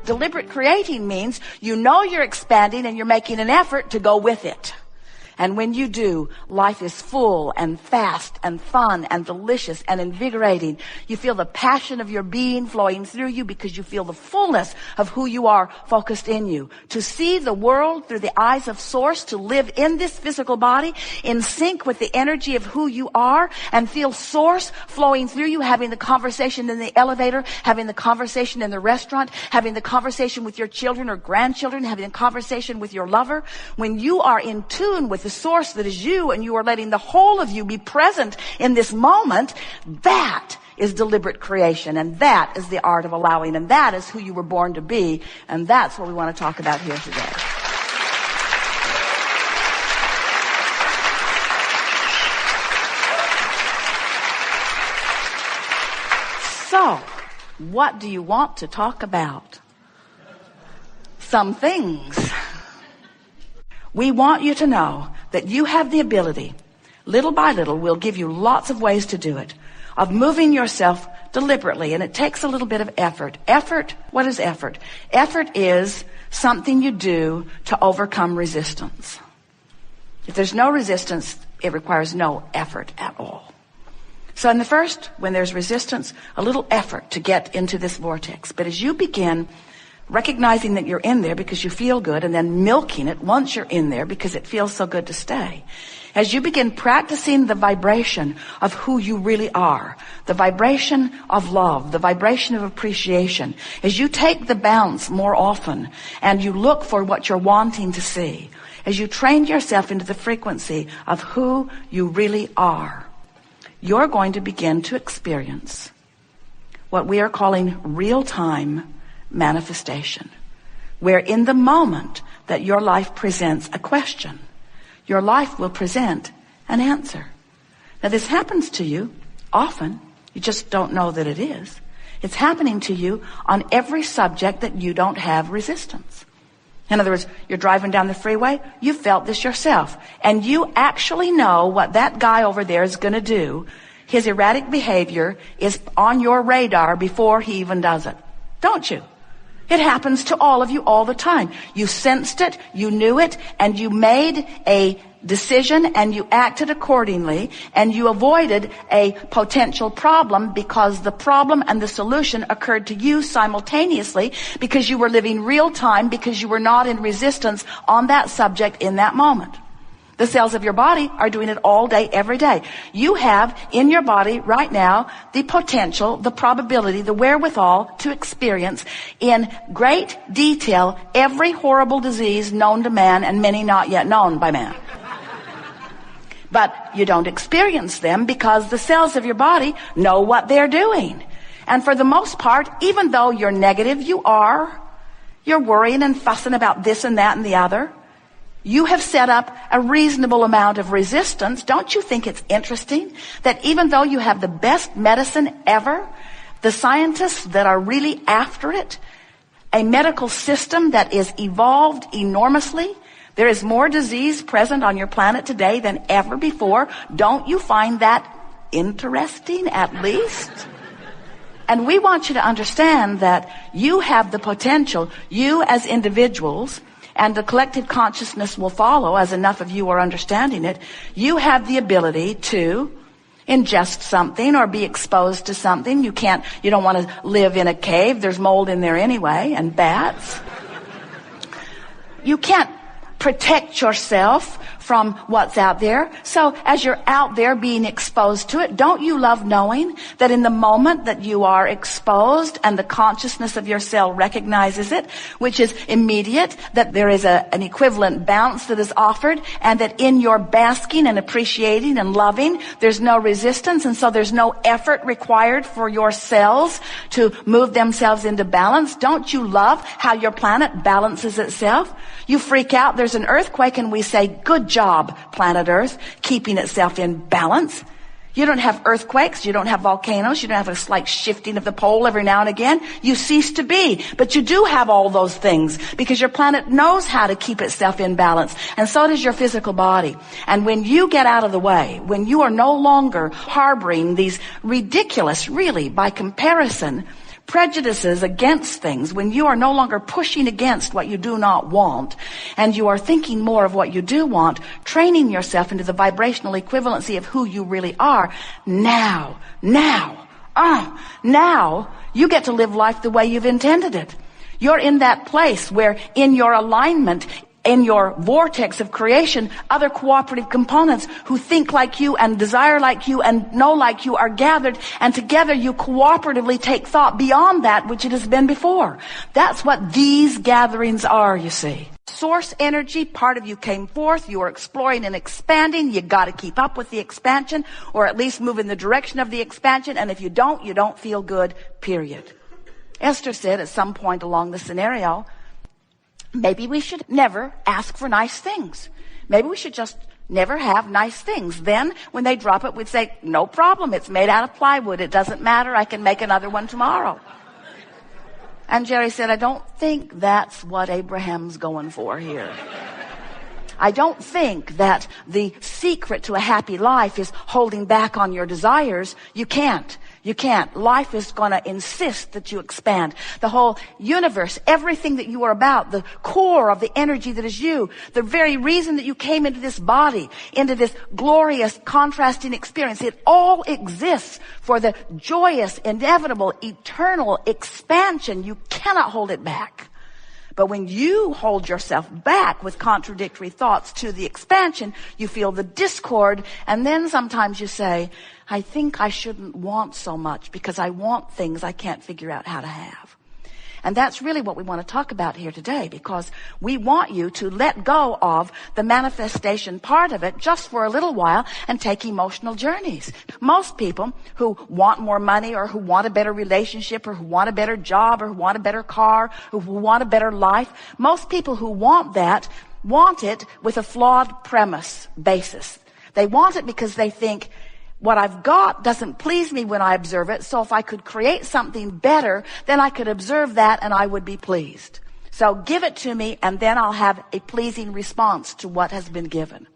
Deliberate creating means you know you're expanding and you're making an effort to go with it. And when you do, life is full and fast and fun and delicious and invigorating. You feel the passion of your being flowing through you because you feel the fullness of who you are focused in you. To see the world through the eyes of Source, to live in this physical body in sync with the energy of who you are and feel Source flowing through you, having the conversation in the elevator, having the conversation in the restaurant, having the conversation with your children or grandchildren, having a conversation with your lover. When you are in tune with the Source that is you and you are letting the whole of you be present in this moment, that is deliberate creation, and that is the art of allowing, and that is who you were born to be, and that's what we want to talk about here today. So, what do you want to talk about? Some things. We want you to know that you have the ability, little by little, we'll give you lots of ways to do it, of moving yourself deliberately, and it takes a little bit of effort. Effort, what is effort? Effort is something you do to overcome resistance. If there's no resistance, it requires no effort at all. So in the first, when there's resistance, a little effort to get into this vortex. But as you begin recognizing that you're in there because you feel good, and then milking it once you're in there because it feels so good to stay. As you begin practicing the vibration of who you really are, the vibration of love, the vibration of appreciation, as you take the bounce more often and you look for what you're wanting to see, as you train yourself into the frequency of who you really are, you're going to begin to experience what we are calling real-time manifestation, where in the moment that your life presents a question, your life will present an answer. Now this happens to you often, you just don't know that it is. It's happening to you on every subject that you don't have resistance. In other words, you're driving down the freeway, you felt this yourself, and you actually know what that guy over there is going to do. His erratic behavior is on your radar before he even does it. Don't you? It happens to all of you all the time. You sensed it, you knew it, and you made a decision and you acted accordingly, and you avoided a potential problem because the problem and the solution occurred to you simultaneously because you were living real time, because you were not in resistance on that subject in that moment. The cells of your body are doing it all day, every day. You have in your body right now the potential, the probability, the wherewithal to experience in great detail every horrible disease known to man and many not yet known by man. But you don't experience them because the cells of your body know what they're doing. And for the most part, even though you're negative, you're worrying and fussing about this and that and the other. You have set up a reasonable amount of resistance. Don't you think it's interesting that even though you have the best medicine ever, the scientists that are really after it, a medical system that is evolved enormously, there is more disease present on your planet today than ever before. Don't you find that interesting, at least? And we want you to understand that you have the potential, you as individuals, and the collective consciousness will follow as enough of you are understanding it. You have the ability to ingest something or be exposed to something. You don't want to live in a cave. There's mold in there anyway, and bats. You can't protect yourself from what's out there. So as you're out there being exposed to it, don't you love knowing that in the moment that you are exposed and the consciousness of your cell recognizes it, which is immediate, that there is an equivalent bounce that is offered, and that in your basking and appreciating and loving, there's no resistance, and so there's no effort required for your cells to move themselves into balance. Don't you love how your planet balances itself? You freak out, there's an earthquake, and we say, good job, planet Earth, keeping itself in balance. You don't have earthquakes, you don't have volcanoes, you don't have a slight shifting of the pole every now and again. You cease to be. But you do have all those things because your planet knows how to keep itself in balance. And so does your physical body. And when you get out of the way, when you are no longer harboring these ridiculous, really, by comparison, prejudices against things, when you are no longer pushing against what you do not want, and you are thinking more of what you do want, training yourself into the vibrational equivalency of who you really are, now you get to live life the way you've intended it. You're in that place where in your alignment, in your vortex of creation, other cooperative components who think like you and desire like you and know like you are gathered, and together you cooperatively take thought beyond that which it has been before. That's what these gatherings are, you see. Source energy, part of you came forth, you are exploring and expanding. You got to keep up with the expansion, or at least move in the direction of the expansion, and if you don't feel good, period. Esther said at some point along the scenario, maybe we should never ask for nice things. Maybe we should just never have nice things. Then when they drop it, we'd say, no problem, it's made out of plywood. It doesn't matter, I can make another one tomorrow. And Jerry said, I don't think that's what Abraham's going for here. I don't think that the secret to a happy life is holding back on your desires. You can't. Life is going to insist that you expand. The whole universe, everything that you are about, the core of the energy that is you, the very reason that you came into this body, into this glorious contrasting experience, it all exists for the joyous, inevitable, eternal expansion. You cannot hold it back. But when you hold yourself back with contradictory thoughts to the expansion, you feel the discord, and then sometimes you say, I think I shouldn't want so much because I want things I can't figure out how to have. And that's really what we want to talk about here today, because we want you to let go of the manifestation part of it just for a little while and take emotional journeys. Most people who want more money, or who want a better relationship, or who want a better job, or who want a better car, or who want a better life, most people who want that want it with a flawed premise basis. They want it because they think, what I've got doesn't please me when I observe it, so if I could create something better, then I could observe that and I would be pleased. So give it to me and then I'll have a pleasing response to what has been given.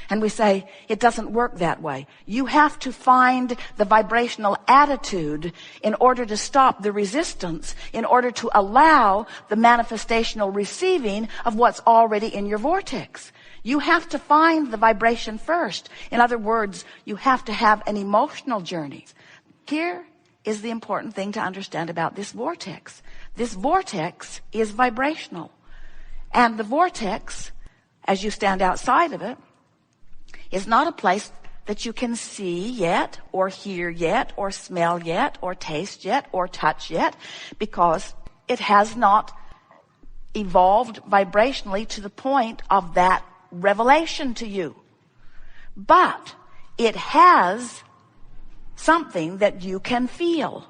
And we say, it doesn't work that way. You have to find the vibrational attitude in order to stop the resistance, in order to allow the manifestational receiving of what's already in your vortex. You have to find the vibration first. In other words, you have to have an emotional journey. Here is the important thing to understand about this vortex. This vortex is vibrational. And the vortex, as you stand outside of it, is not a place that you can see yet, or hear yet, or smell yet, or taste yet, or touch yet, because it has not evolved vibrationally to the point of that revelation to you. But it has something that you can feel.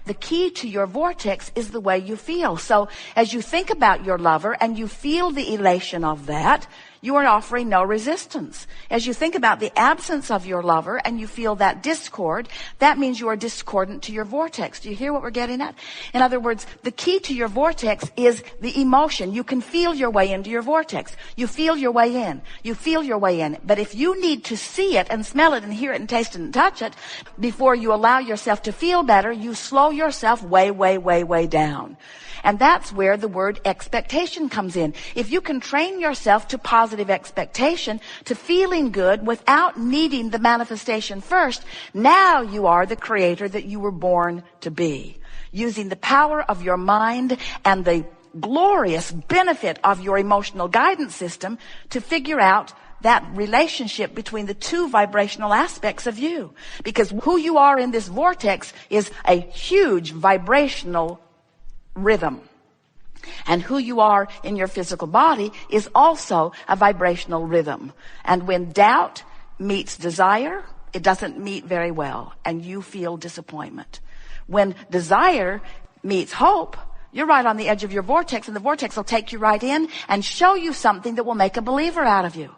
The key to your vortex is the way you feel. So as you think about your lover and you feel the elation of that, you are offering no resistance. As you think about the absence of your lover and you feel that discord, that means you are discordant to your vortex. Do you hear what we're getting at? In other words, the key to your vortex is the emotion. You can feel your way into your vortex. You feel your way in. You feel your way in. But if you need to see it and smell it and hear it and taste it and touch it before you allow yourself to feel better, you slow yourself way down. And that's where the word expectation comes in. If you can train yourself to positive expectation, to feeling good without needing the manifestation first, now you are the creator that you were born to be. Using the power of your mind and the glorious benefit of your emotional guidance system to figure out that relationship between the two vibrational aspects of you. Because who you are in this vortex is a huge vibrational rhythm. And who you are in your physical body is also a vibrational rhythm. And when doubt meets desire, it doesn't meet very well, and you feel disappointment. When desire meets hope, you're right on the edge of your vortex, and the vortex will take you right in and show you something that will make a believer out of you.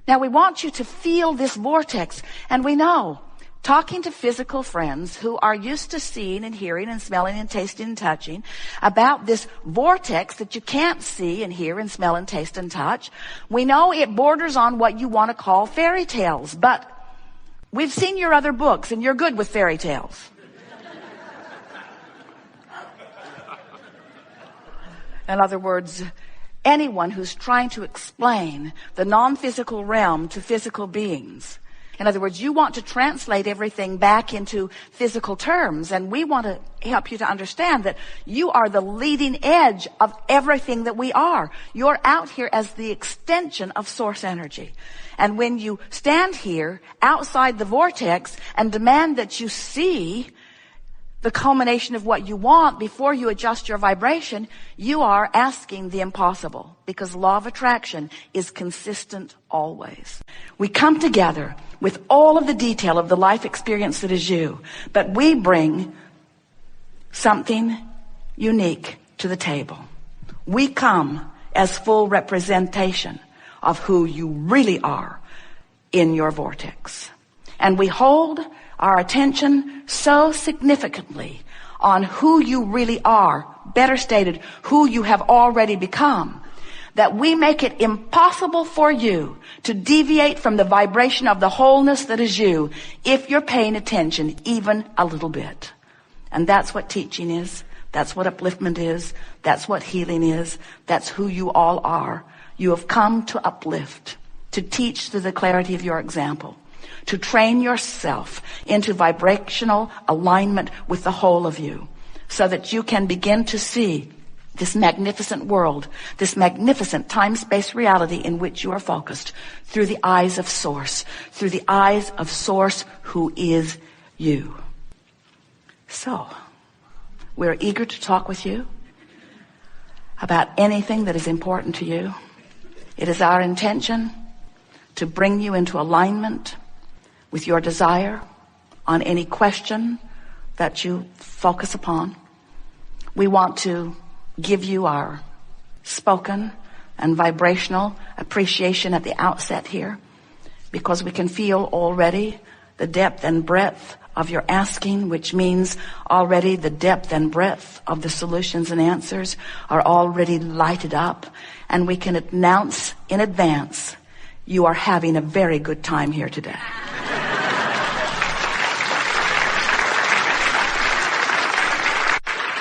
Now, we want you to feel this vortex, and we know, talking to physical friends who are used to seeing and hearing and smelling and tasting and touching about this vortex that you can't see and hear and smell and taste and touch, we know it borders on what you want to call fairy tales, but we've seen your other books and you're good with fairy tales. In other words, anyone who's trying to explain the non-physical realm to physical beings. In other words, you want to translate everything back into physical terms, and we want to help you to understand that you are the leading edge of everything that we are. You're out here as the extension of source energy. And when you stand here outside the vortex and demand that you see the culmination of what you want before you adjust your vibration, you are asking the impossible, because law of attraction is consistent always. We come together with all of the detail of the life experience that is you, but we bring something unique to the table. We come as full representation of who you really are in your vortex. And we hold our attention so significantly on who you really are, better stated, who you have already become, that we make it impossible for you to deviate from the vibration of the wholeness that is you if you're paying attention even a little bit. And that's what teaching is. That's what upliftment is. That's what healing is. That's who you all are. You have come to uplift, to teach through the clarity of your example, to train yourself into vibrational alignment with the whole of you, so that you can begin to see this magnificent world, this magnificent time-space reality in which you are focused through the eyes of Source, through the eyes of Source who is you. So, we're eager to talk with you about anything that is important to you. It is our intention to bring you into alignment with your desire on any question that you focus upon. We want to give you our spoken and vibrational appreciation at the outset here, because we can feel already the depth and breadth of your asking, which means already the depth and breadth of the solutions and answers are already lighted up, and we can announce in advance you are having a very good time here today.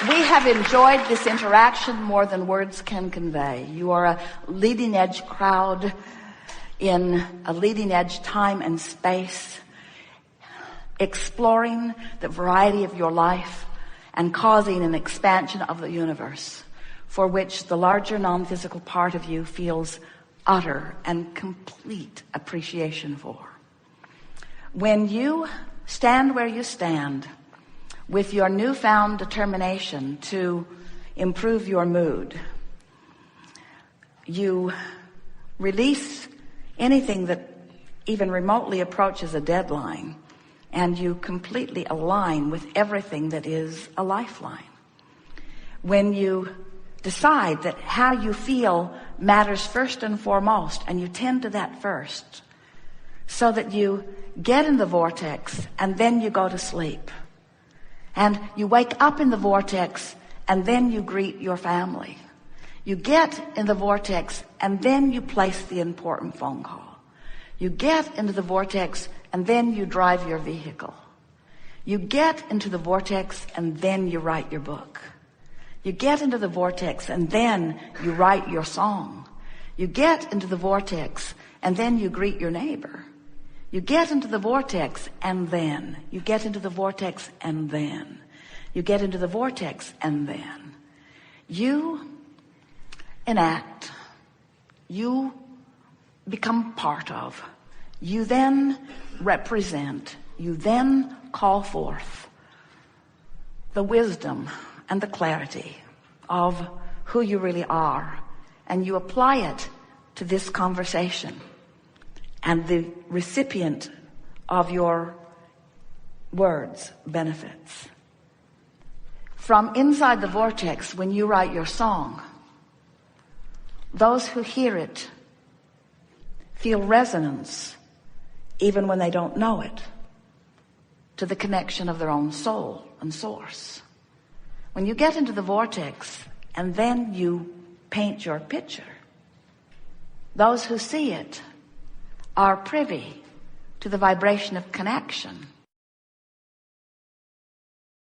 We have enjoyed this interaction more than words can convey. You are a leading edge crowd in a leading edge time and space, exploring the variety of your life and causing an expansion of the universe, for which the larger non-physical part of you feels utter and complete appreciation for. When you stand where you stand, with your newfound determination to improve your mood, you release anything that even remotely approaches a deadline, and you completely align with everything that is a lifeline. When you decide that how you feel matters first and foremost, and you tend to that first, so that you get in the vortex and then you go to sleep. And you wake up in the vortex, and then you greet your family. You get in the vortex, and then you place the important phone call. You get into the vortex, and then you drive your vehicle. You get into the vortex, and then you write your book. You get into the vortex, and then you write your song. You get into the vortex, and then you greet your neighbor. You get into the vortex, and then you get into the vortex, and then you get into the vortex, and then you enact, you become part of, you then represent, you then call forth the wisdom and the clarity of who you really are, and you apply it to this conversation. And the recipient of your words benefits. From inside the vortex, when you write your song, those who hear it feel resonance, even when they don't know it, to the connection of their own soul and source. When you get into the vortex and then you paint your picture, those who see it are privy to the vibration of connection